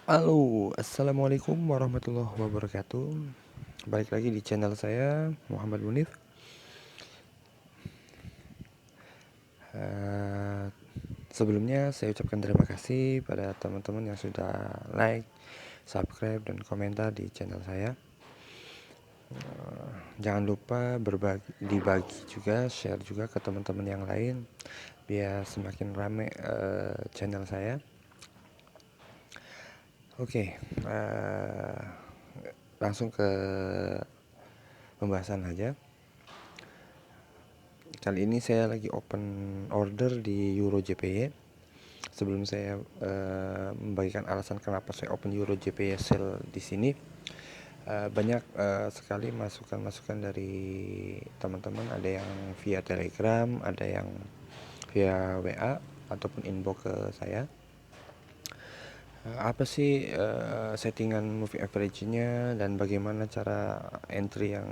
Halo, assalamualaikum warahmatullahi wabarakatuh. Balik lagi di channel saya, Muhammad Munif. Eh, Sebelumnya saya ucapkan terima kasih pada teman-teman yang sudah like, subscribe, dan komentar di channel saya. Jangan lupa dibagi juga, share juga ke teman-teman yang lain, biar semakin rame channel saya. Oke, langsung ke pembahasan aja. Kali ini saya lagi open order di Euro JPY. Sebelum saya membagikan alasan kenapa saya open Euro JPY sale di sini, banyak sekali masukan-masukan dari teman-teman. Ada yang via Telegram, ada yang via WA ataupun inbox ke saya. Apa sih settingan moving average-nya dan bagaimana cara entry yang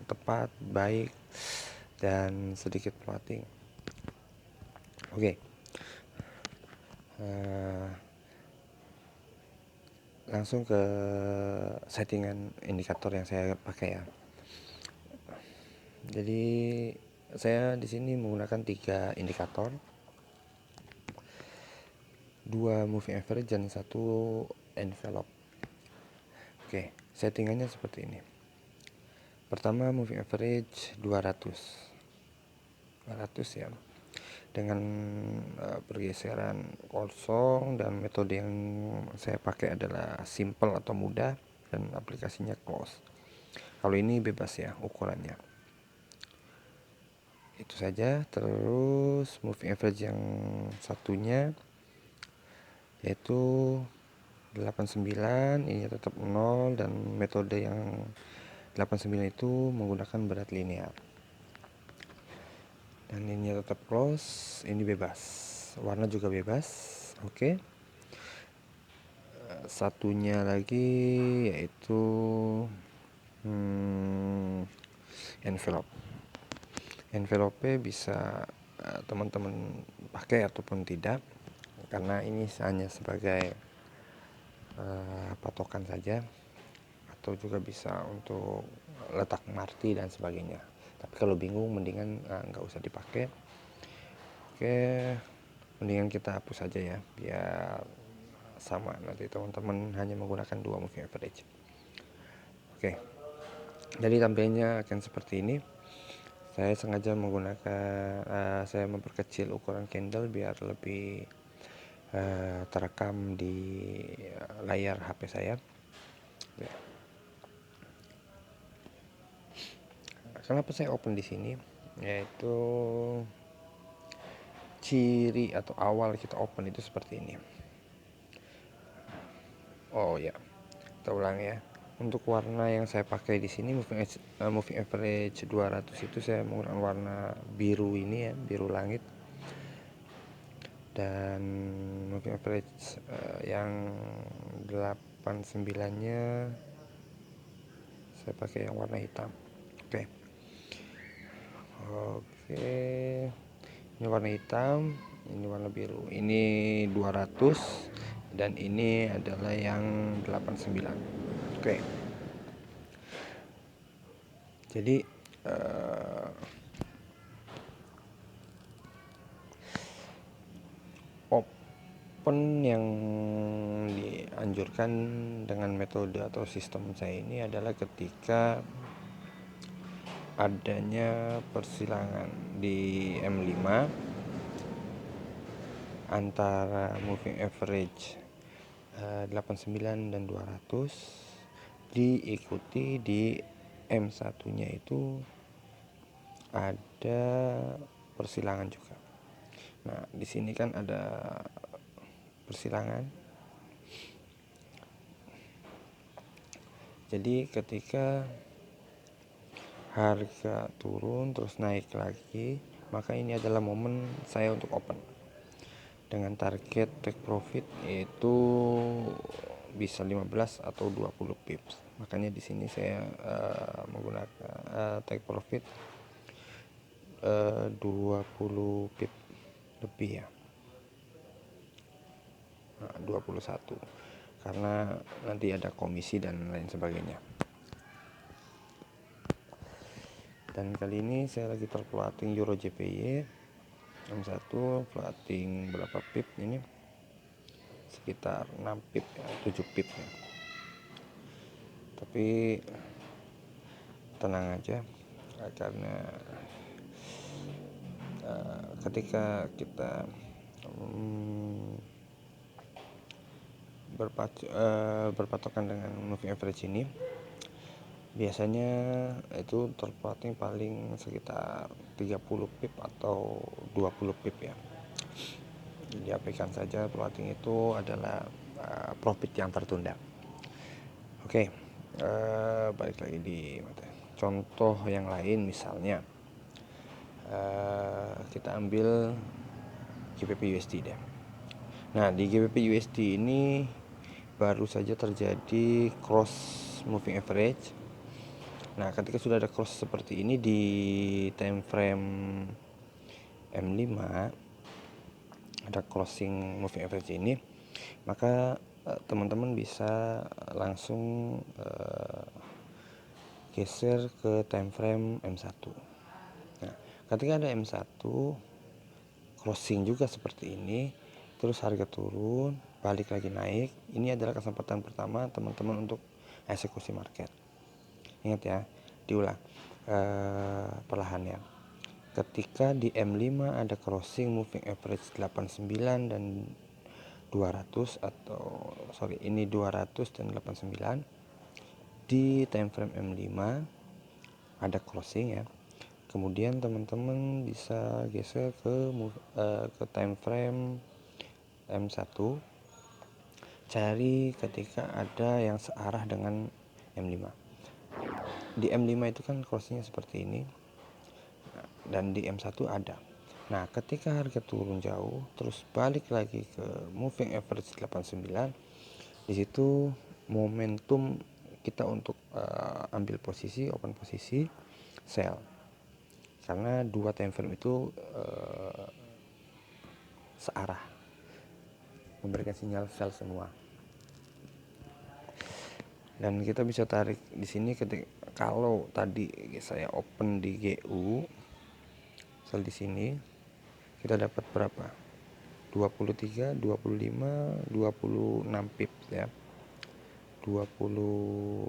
tepat, baik, dan sedikit plotting. Oke. Langsung ke settingan indikator yang saya pakai ya. Jadi saya di sini menggunakan 3 indikator, 2 moving average dan 1 envelope. Oke, settingannya seperti ini. Pertama, moving average 200 ya, dengan pergeseran kosong, dan metode yang saya pakai adalah simple atau mudah dan aplikasinya close. Kalau ini bebas ya ukurannya. Itu saja. Terus moving average yang satunya yaitu 89, ini tetap 0, dan metode yang 89 itu menggunakan berat linear. Dan ini tetap close, ini bebas. Warna juga bebas. Oke. Satunya lagi yaitu envelope. Envelope bisa teman-teman pakai ataupun tidak, karena ini hanya sebagai patokan saja, atau juga bisa untuk letak marti dan sebagainya. Tapi kalau bingung mendingan nggak usah dipakai. Oke, mendingan kita hapus saja ya, biar sama, nanti teman-teman hanya menggunakan 2 moving average. Oke, jadi tampilannya akan seperti ini. Saya sengaja menggunakan saya memperkecil ukuran candle biar lebih terekam di layar HP saya. Kenapa saya open di sini? Yaitu ciri atau awal kita open itu seperti ini. Oh ya, kita ulang ya. Untuk warna yang saya pakai di sini moving average 200 itu saya menggunakan warna biru ini ya, biru langit. Dan moving average yang 89-nya saya pakai yang warna hitam. Oke. Ini warna hitam, ini warna biru. Ini 200 dan ini adalah yang 89. Oke. Jadi open yang dianjurkan dengan metode atau sistem saya ini adalah ketika adanya persilangan di M5 antara moving average 89 dan 200, diikuti di M1 nya itu ada persilangan juga. Nah, di sini kan ada persilangan. Jadi ketika harga turun terus naik lagi, maka ini adalah momen saya untuk open dengan target take profit yaitu bisa 15 atau 20 pips. Makanya di sini saya menggunakan take profit 20 pip lebih ya. 21. karena nanti ada komisi dan lain sebagainya. Dan kali ini saya lagi terploating Euro JPY M1, floating berapa pip ini, sekitar 6 pip ya, 7 pip ya. Tapi tenang aja, karena ketika kita berpatokan dengan moving average ini, biasanya itu terploating paling sekitar 30 pip atau 20 pip ya. Diabaikan saja, plotting itu adalah profit yang tertunda. Oke, balik lagi di contoh yang lain, misalnya kita ambil GBP USD deh. Nah, di GBP USD ini baru saja terjadi cross moving average. Nah, ketika sudah ada cross seperti ini di time frame M5, ada crossing moving average ini, maka teman-teman bisa langsung geser ke time frame M1. Nah, ketika ada M1 crossing juga seperti ini, terus harga turun, balik lagi naik, ini adalah kesempatan pertama teman-teman untuk eksekusi market. Ingat ya, diulang perlahan ya. Ketika di M5 ada crossing moving average 89 dan 200 atau ini 200 dan 89, di time frame M5 ada crossing ya. Kemudian teman-teman bisa geser ke time frame M1, cari ketika ada yang searah dengan M5. Di M5 itu kan crossingnya seperti ini, dan di M1 ada. Nah, ketika harga turun jauh terus balik lagi ke moving average 89, di situ momentum kita untuk ambil posisi, open posisi, sell. Karena dua time frame itu searah, memberikan sinyal sell semua. Dan kita bisa tarik di sini ketika kalau tadi saya open di GU, sell di sini, kita dapat berapa? 23, 25, 26 pips ya. 23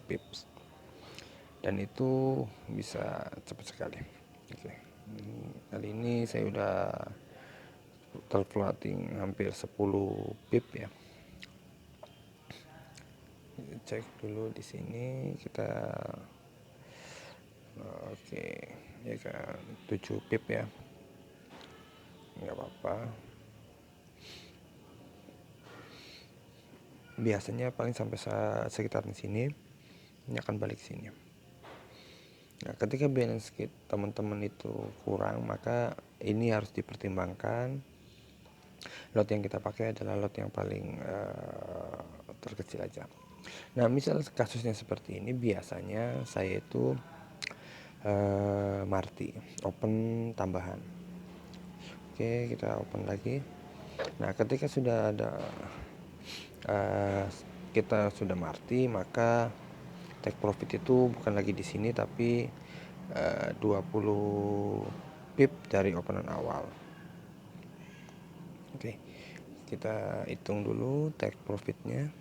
pips. Dan itu bisa cepat sekali. Oke. Kali ini saya udah terfloating hampir 10 pip ya. Cek dulu di sini kita oke, ya kan 7 pip ya. Nggak apa-apa. Biasanya paling sampai sekitar di sini, ini akan balik sini. Nah, ketika balance sheet teman-teman itu kurang, maka ini harus dipertimbangkan. Lot yang kita pakai adalah lot yang paling terkecil aja. Nah, misal kasusnya seperti ini, biasanya saya itu marti, open tambahan. Oke, kita open lagi. Nah, ketika sudah ada kita sudah marti, maka take profit itu bukan lagi di sini tapi 20 pip dari openan awal. Oke, kita hitung dulu take profitnya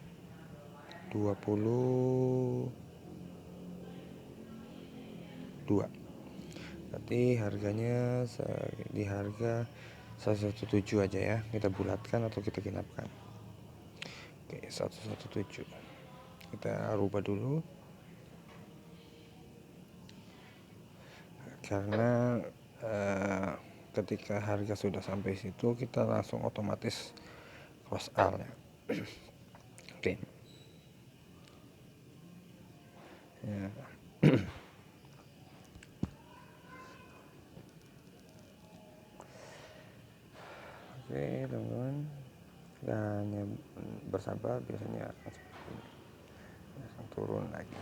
22. Berarti harganya di harga 117 aja ya, kita bulatkan atau kita genapkan. Oke, 117 kita rubah dulu, karena ketika harga sudah sampai situ kita langsung otomatis cross out ya. Oke. Ya. Oke teman-teman, kita hanya bersabar, biasanya akan seperti ini, akan turun lagi.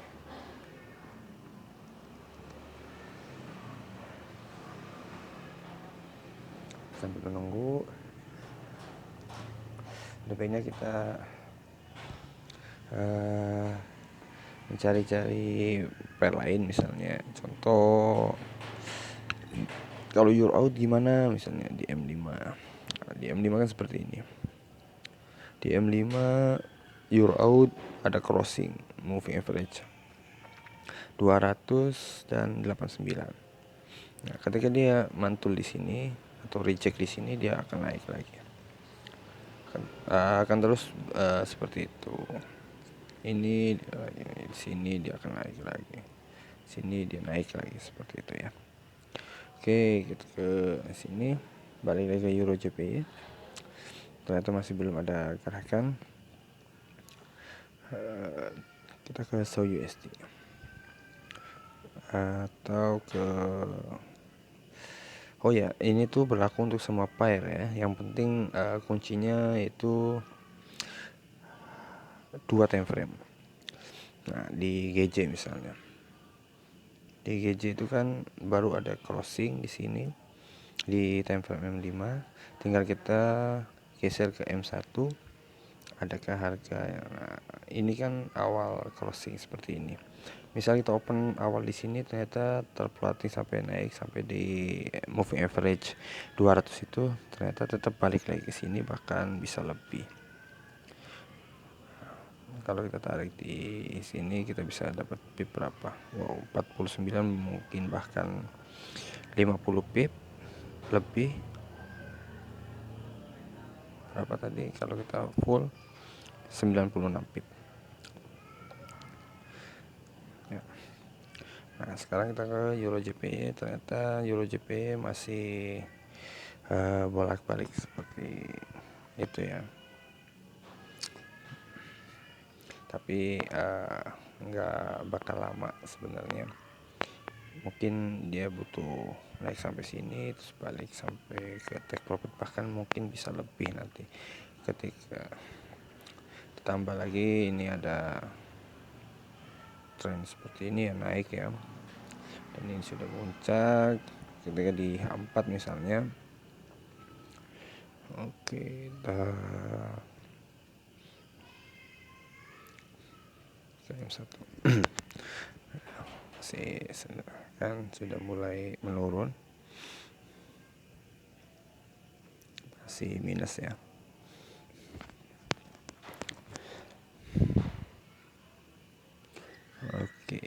Sambil menunggu, lebih baiknya kita mencari-cari file lain, misalnya contoh kalau your out gimana, misalnya di M5. Nah, di M5 kan seperti ini. Di M5 your out ada crossing moving average 200 dan 89. Nah, ketika dia mantul di sini atau reject di sini, dia akan naik lagi. Akan terus seperti itu. Ini di sini dia akan naik lagi. Sini dia naik lagi, seperti itu ya. Oke, kita ke sini, balik lagi ke Euro JPY. Ternyata masih belum ada gerakan. Kita ke SAU USD atau ke ini tuh berlaku untuk semua pair ya. Yang penting kuncinya itu 2 time frame. Nah, di GJ misalnya. Di GJ itu kan baru ada crossing di sini di time frame M5. Tinggal kita geser ke M1. Adakah harga yang ini kan awal crossing seperti ini. Misal kita open awal di sini, ternyata terplating sampai naik sampai di moving average 200 itu, ternyata tetap balik lagi ke sini, bahkan bisa lebih. Kalau kita tarik di sini kita bisa dapat pip berapa? 49, mungkin bahkan 50 pip lebih. Berapa tadi kalau kita full? 96 pip. Ya. Nah, sekarang kita ke Euro JPY. Ternyata Euro JPY masih bolak-balik seperti itu ya. Tapi nggak bakal lama sebenarnya. Mungkin dia butuh naik sampai sini, terus balik sampai ke take profit, bahkan mungkin bisa lebih nanti ketika ditambah lagi ini ada tren seperti ini ya, naik ya. Dan ini sudah puncak ketika di H4 misalnya. Oke, M1 kan sudah mulai menurun, masih minus ya. Oke,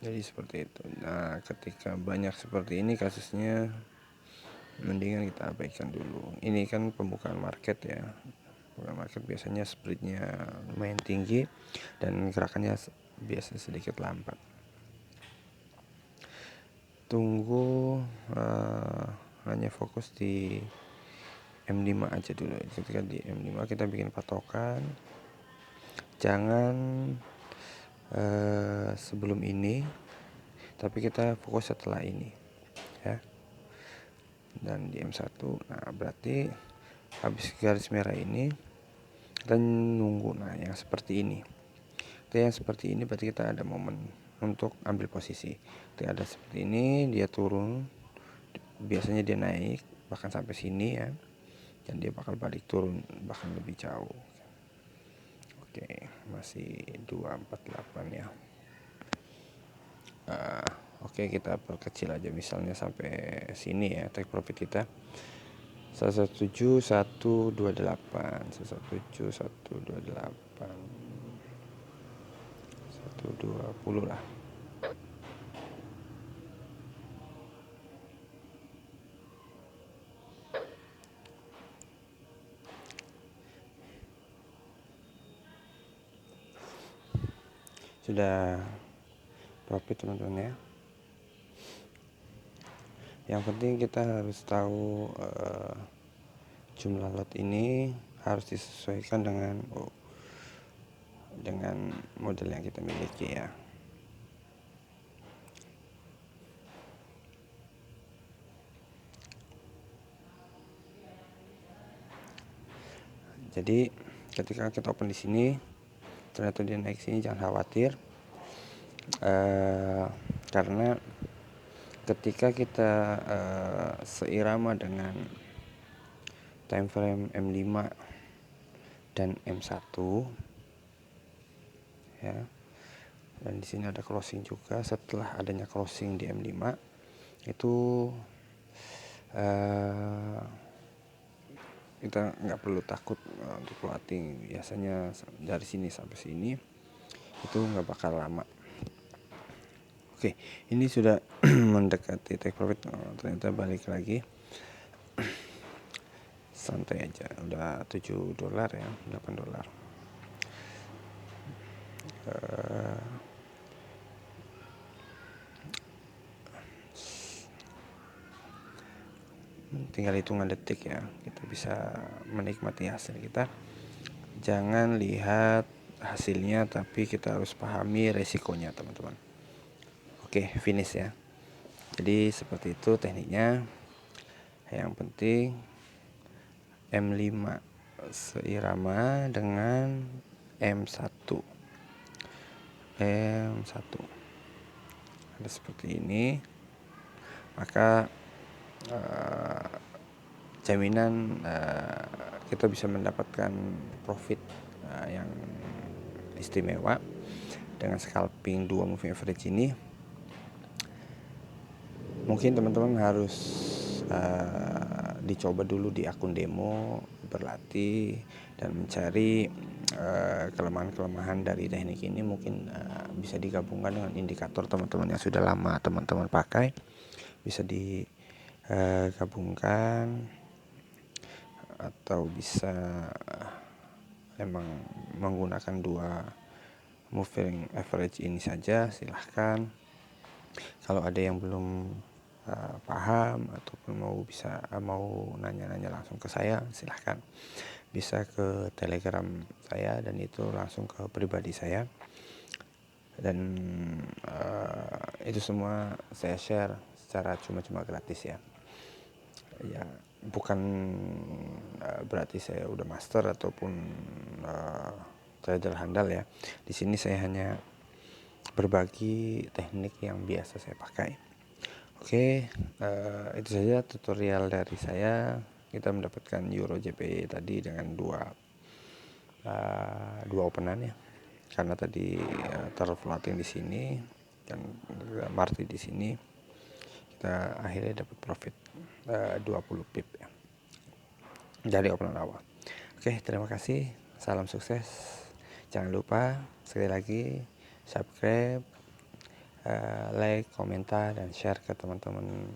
jadi seperti itu. Nah, ketika banyak seperti ini kasusnya, mendingan kita abaikan dulu. Ini kan pembukaan market ya. Pembukaan market biasanya spreadnya lumayan tinggi dan gerakannya biasa sedikit lambat. Tunggu, hanya fokus di M5 aja dulu. Ketika di M5 kita bikin patokan, jangan sebelum ini, tapi kita fokus setelah ini ya. Dan di M1, nah berarti habis garis merah ini kita nunggu. Nah, yang seperti ini, berarti kita ada momen untuk ambil posisi. Ketika ada seperti ini, dia turun, biasanya dia naik bahkan sampai sini ya, dan dia bakal balik turun bahkan lebih jauh. Oke, masih 248 ya. Oke, kita perkecil aja misalnya sampai sini ya, take profit kita 117 128 120 lah. Sudah profit teman-teman ya. Yang penting kita harus tahu jumlah lot ini harus disesuaikan dengan model yang kita miliki ya. Jadi ketika kita open di sini, ternyata dia naik sini, jangan khawatir, karena ketika kita seirama dengan time frame M5 dan M1 ya. Dan di sini ada closing juga. Setelah adanya closing di M5 itu kita nggak perlu takut untuk floating. Biasanya dari sini sampai sini itu nggak bakal lama. Oke, ini sudah mendekati take profit. Ternyata balik lagi. Santai aja, udah $7 ya, $8. Tinggal hitungan detik ya, kita bisa menikmati hasil kita. Jangan lihat hasilnya, tapi kita harus pahami resikonya, teman-teman. Oke, finish ya. Jadi seperti itu tekniknya. Yang penting M5 seirama dengan M1. Ada seperti ini, maka jaminan kita bisa mendapatkan profit yang istimewa dengan scalping 2 moving average ini. Mungkin teman-teman harus dicoba dulu di akun demo, berlatih dan mencari kelemahan-kelemahan dari teknik ini. Mungkin bisa digabungkan dengan indikator teman-teman yang sudah lama teman-teman pakai, bisa digabungkan, atau bisa memang menggunakan 2 moving average ini saja, silahkan. Kalau ada yang belum paham ataupun mau nanya-nanya langsung ke saya, silahkan bisa ke Telegram saya, dan itu langsung ke pribadi saya. Dan itu semua saya share secara cuma-cuma gratis ya. Ya, bukan berarti saya udah master ataupun trader handal ya. Di sini saya hanya berbagi teknik yang biasa saya pakai. Oke, itu saja tutorial dari saya. Kita mendapatkan Euro JPY tadi dengan dua openan ya. Karena tadi terfloating di sini dan marti di sini, kita akhirnya dapat profit 20 pip ya dari openan awal. Oke, terima kasih. Salam sukses. Jangan lupa sekali lagi subscribe, like, komentar, dan share ke teman-teman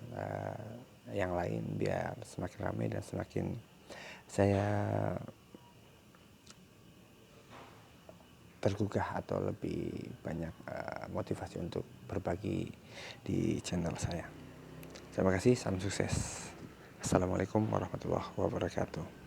yang lain biar semakin ramai dan semakin saya tergugah atau lebih banyak motivasi untuk berbagi di channel saya. Terima kasih, salam sukses. Assalamualaikum warahmatullahi wabarakatuh.